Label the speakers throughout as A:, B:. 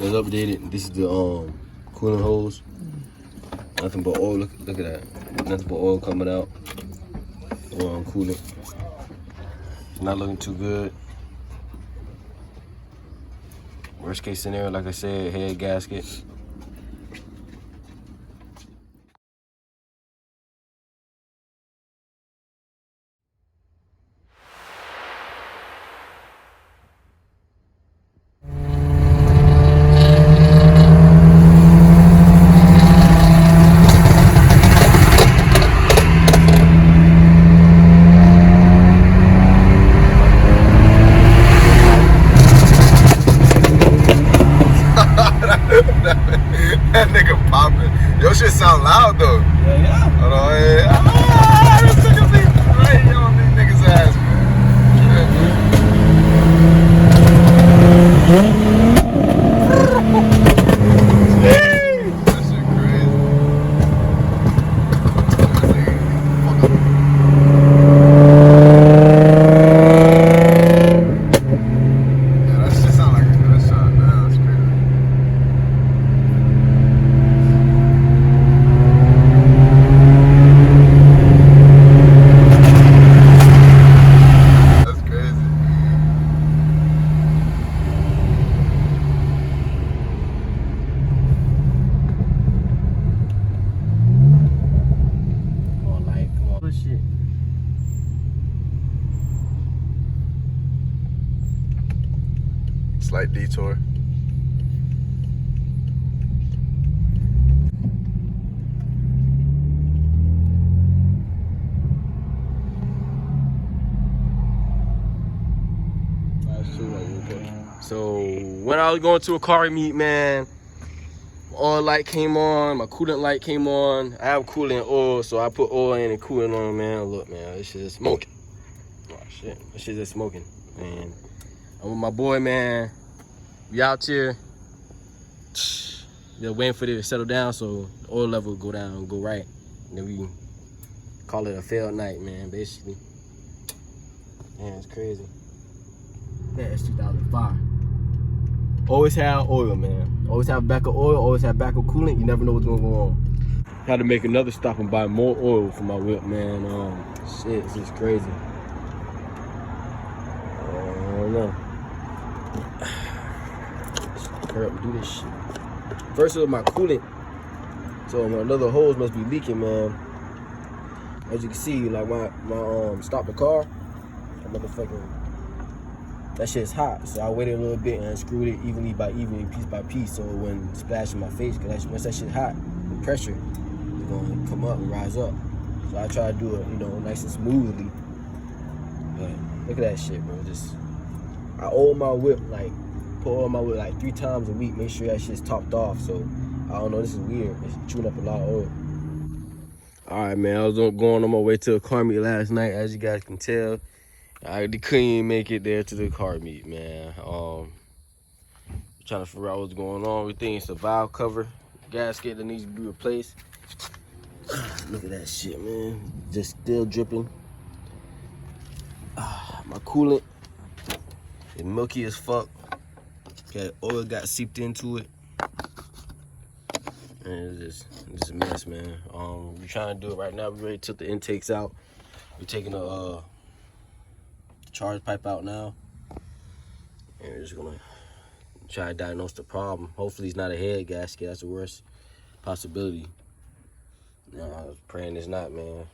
A: It's updated. This is the coolant hose. Nothing but oil. Look at that. Nothing but oil coming out. Coolant. It's not looking too good. Worst case scenario, like I said, head gasket.
B: That nigga popping. Your shit sound loud though.
A: Yeah.
B: Hold on, yeah. This nigga be right on these niggas' ass, that shit crazy. Yeah, that shit sound like a good shot, man. That's crazy.
A: Shit.
B: Slight detour.
A: So when I was going to a car meet, man, oil light came on, my coolant light came on. I have coolant oil, so I put oil in and coolant on, man. Look, man, this shit is smoking. Oh shit, this shit is smoking. And I'm with my boy, man. We out here. They're waiting for it to settle down so the oil level will go down and go right. And then we call it a failed night, man, basically. Man, it's crazy. Man, it's 2005. Always have oil, man. Always have backup oil, always have backup coolant. You never know what's gonna go on. Had to make another stop and buy more oil for my whip, man. Shit, it's just crazy. I don't know. Hurry up and do this shit. First of all, my coolant. So my another hose must be leaking, man. As you can see, like my stop the car, that motherfucking, that shit's hot. So I waited a little bit and screwed it evenly by evenly, piece by piece, so it wouldn't splash in my face. Cause once that shit hot, the pressure is gonna come up and rise up. So I try to do it, nice and smoothly. But look at that shit, bro. Just I oil my whip, like put oil my whip like 3 times a week. Make sure that shit's topped off. So I don't know. This is weird. It's chewing up a lot of oil. All right, man. I was going on my way to a car meet last night, as you guys can tell. I couldn't even make it there to the car meet, man. Trying to figure out what's going on. We think it's a valve cover gasket that needs to be replaced. Look at that shit, man. Just still dripping. My coolant is milky as fuck. Okay, oil got seeped into it. And it's just a mess, man. We're trying to do it right now. We already took the intakes out. We're taking the charge pipe out now. And we're just gonna try to diagnose the problem. Hopefully it's not a head gasket. That's the worst possibility. I was praying it's not, man.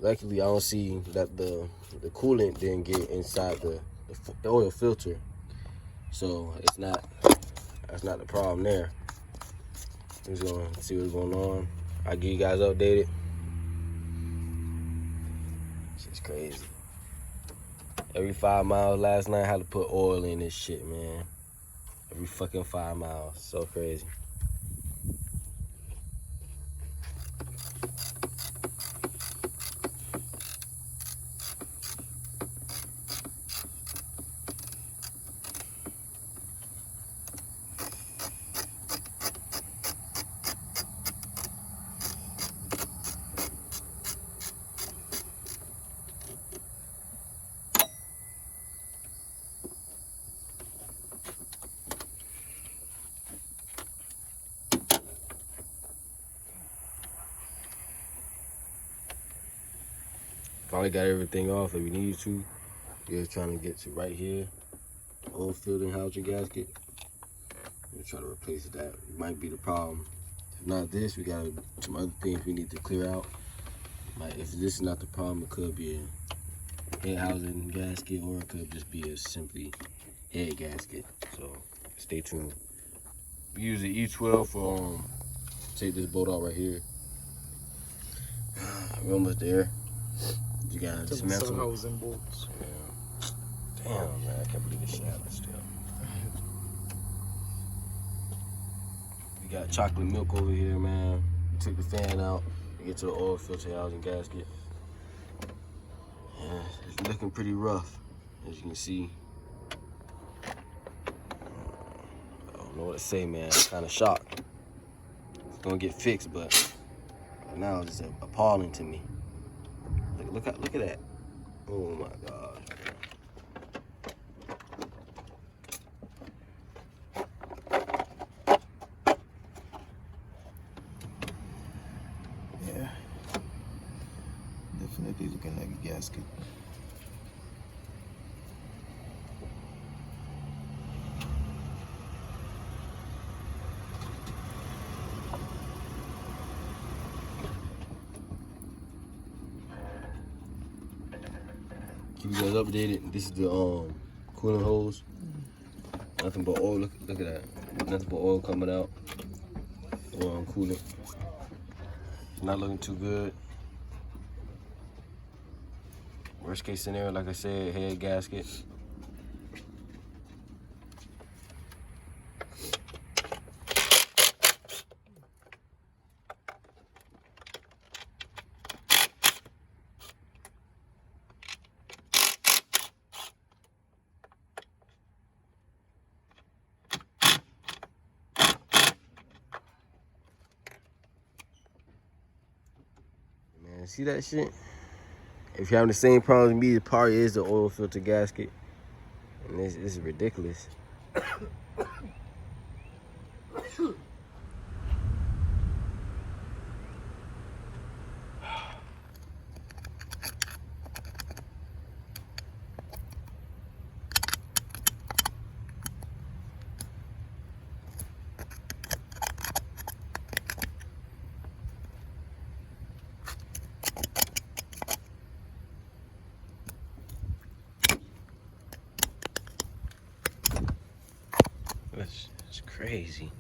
A: Luckily, I don't see that the coolant didn't get inside the oil filter. So it's not, that's not the problem there. I'm just gonna see what's going on. I'll get you guys updated. This is crazy. Every 5 miles last night, I had to put oil in this shit, man. Every fucking 5 miles. So crazy. Finally got everything off that we needed to. Just trying to get to right here. Oil filter and housing gasket. We'll try to replace that. Might be the problem. If not this, we got some other things we need to clear out. If this is not the problem, it could be a head housing gasket, or it could just be a simply head gasket. So stay tuned. We use the E12 for take this bolt out right here. We're almost there. You gotta dismantle
B: housing bolts.
A: Yeah. Damn, man, I can't believe this shit happened still. We got chocolate milk over here, man. We took the fan out to get to the oil filter housing gasket. Yeah, it's looking pretty rough, as you can see. I don't know what to say, man. I'm kind of shocked. It's gonna get fixed, but now it's just appalling to me. Look at that. Oh my gosh.
B: Yeah. Definitely looking like a gasket.
A: Keep you guys updated. This is the coolant hose. Nothing but oil. Look at that. Nothing but oil coming out. Coolant. It's not looking too good. Worst case scenario, like I said, head gasket. Man, see that shit? If you're having the same problem as me, the part is the oil filter gasket. And this is ridiculous. It's crazy.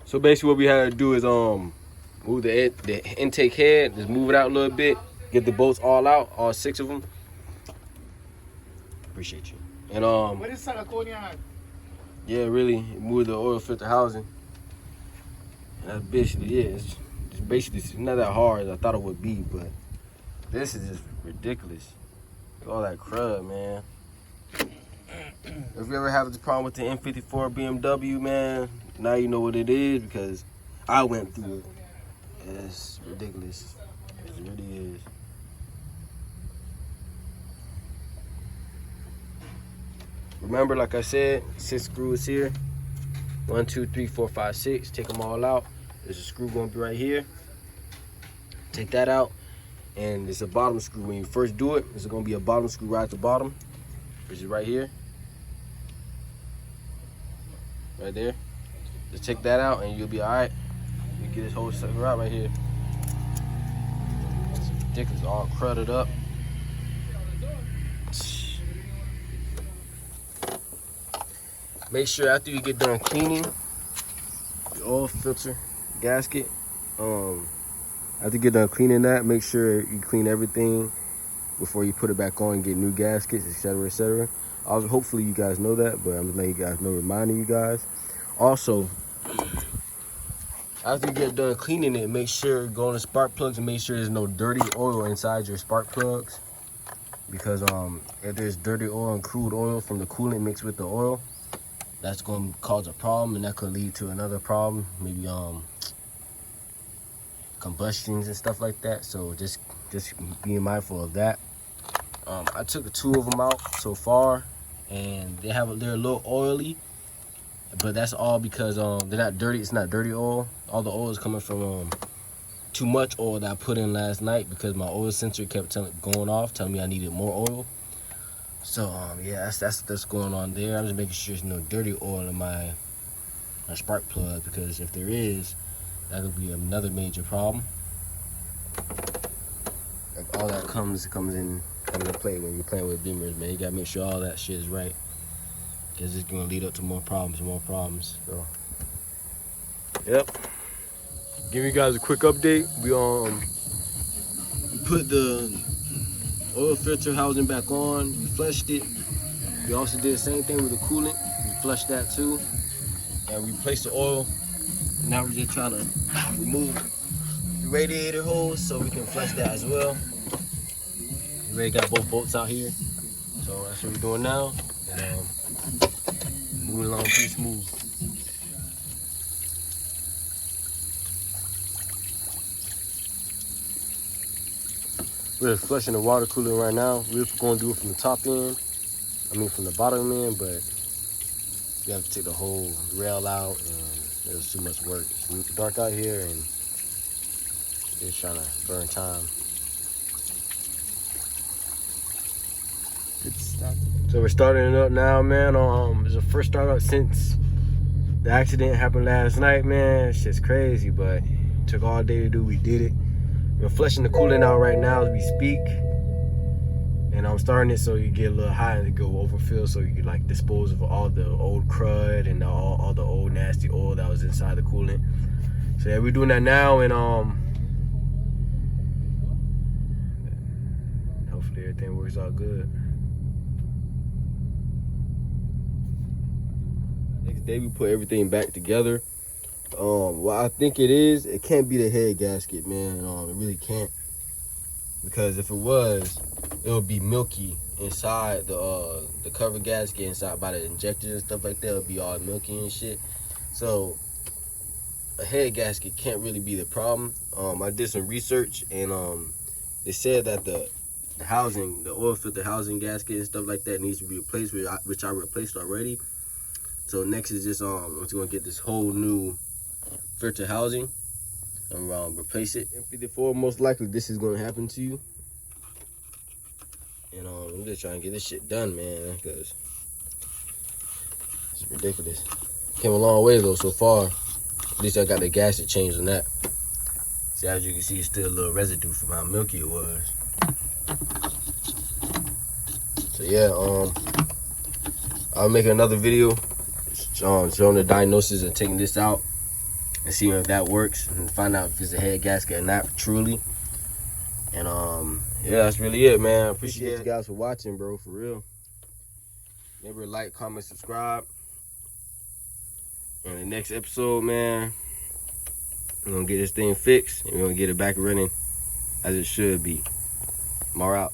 A: So basically what we had to do is move the intake head, just move it out a little bit, get the bolts all out, all 6 of them. Appreciate you. And
B: What is Salaconia?
A: yeah, really move the oil filter housing. And that's basically it. It's not that hard as I thought it would be, but this is just ridiculous. All that crud, man. If you ever have this problem with the N54 BMW, man, now you know what it is, because I went through it. It's ridiculous. It really is. Remember, like I said, 6 screws here. 1, 2, 3, 4, 5, 6. Take them all out. There's a screw going to be right here. Take that out. And there's a bottom screw. When you first do it, there's going to be a bottom screw right at the bottom, which is right here. Right there. Just take that out and you'll be all right. You get this whole sucker out right here. It's ridiculous, all crudded up. Make sure after you get done cleaning the oil filter gasket, after you get done cleaning that, make sure you clean everything before you put it back on and get new gaskets, etc., etc. Hopefully you guys know that, but I'm just letting you guys know, reminding you guys. Also, after you get done cleaning it, make sure you go on the spark plugs and make sure there's no dirty oil inside your spark plugs. Because if there's dirty oil and crude oil from the coolant mixed with the oil, that's going to cause a problem, and that could lead to another problem, maybe combustions and stuff like that. So just being mindful of that. I took 2 of them out so far, and they're a little oily, but that's all because they're not dirty. It's not dirty oil. All the oil is coming from too much oil that I put in last night because my oil sensor kept going off, telling me I needed more oil. So yeah, that's going on there. I'm just making sure there's no dirty oil in my spark plug, because if there is, that could be another major problem. Like, all that comes into play when you're playing with beamers, man. You gotta make sure all that shit is right, because it's gonna lead up to more problems. So, yep. Give you guys a quick update. We put the oil filter housing back on. We flushed it. We also did the same thing with the coolant. We flushed that too, and we replaced the oil. Now we're just trying to remove the radiator hose so we can flush that as well. We already got both bolts out here, so that's what we're doing now. And moving along pretty smooth. We're flushing the water cooler right now. We're going to do it from the top end, from the bottom end, but we have to take the whole rail out, and there's too much work. It's dark out here, and just trying to burn time. Good stuff. So we're starting it up now, man. It's the first start up since the accident happened last night, man. It's just crazy, but it took all day to do. We did it. We're flushing the coolant out right now as we speak, and I'm starting it so you get a little high and it go overfill, so you can like dispose of all the old crud and all the old nasty oil that was inside the coolant. So yeah, we're doing that now, and hopefully everything works out good. Next day we put everything back together. What I think it can't be the head gasket, man. It really can't, because if it was, it would be milky inside the cover gasket, inside by the injectors and stuff like that. It would be all milky and shit. So a head gasket can't really be the problem. I did some research, and they said that the housing, the oil filter housing gasket and stuff like that, needs to be replaced, which I replaced already. So next is just we're gonna get this whole new filter housing and replace it. N54, most likely this is gonna happen to you. And I'm just trying to get this shit done, man, because it's ridiculous. Came a long way though so far. At least I got the gasket changed on that. See, as you can see, it's still a little residue from how milky it was. So yeah, I'll make another video showing the diagnosis and taking this out and seeing if that works, and find out if it's a head gasket or not truly. And yeah, that's really it, man. I appreciate you guys for watching, bro, for real. Remember to like, comment, subscribe. And the next episode, man, we're gonna get this thing fixed and we're gonna get it back running as it should be. More out.